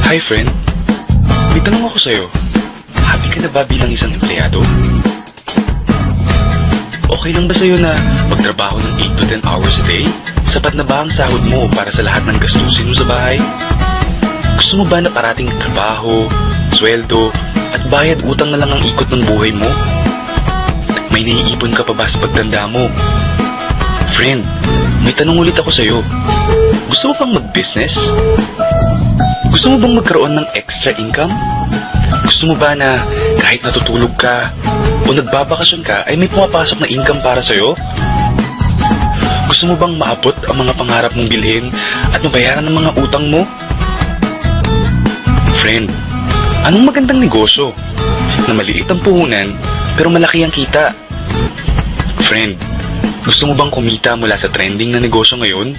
Hi friend, may tanong ako sa'yo. Happy ka na ba bilang isang empleyado? Okay lang ba sa'yo na magtrabaho ng 8 to 10 hours a day? Sapat na ba ang sahod mo para sa lahat ng gastusin mo sa bahay? Gusto mo ba na parating trabaho, sweldo, at bayad utang na lang ang ikot ng buhay mo? May naiipon ka pa ba sa pagtanda mo? Friend, may tanong ulit ako sa'yo. Gusto mo bang mag-business? Gusto mo bang magkaroon ng extra income? Gusto mo ba na kahit natutulog ka o nagbabakasyon ka ay may pumapasok na income para sa'yo? Gusto mo bang maabot ang mga pangarap mong bilhin at mabayaran ng mga utang mo? Friend, anong magandang negosyo na maliit ang puhunan pero malaki ang kita? Friend, gusto mo bang kumita mula sa trending na negosyo ngayon?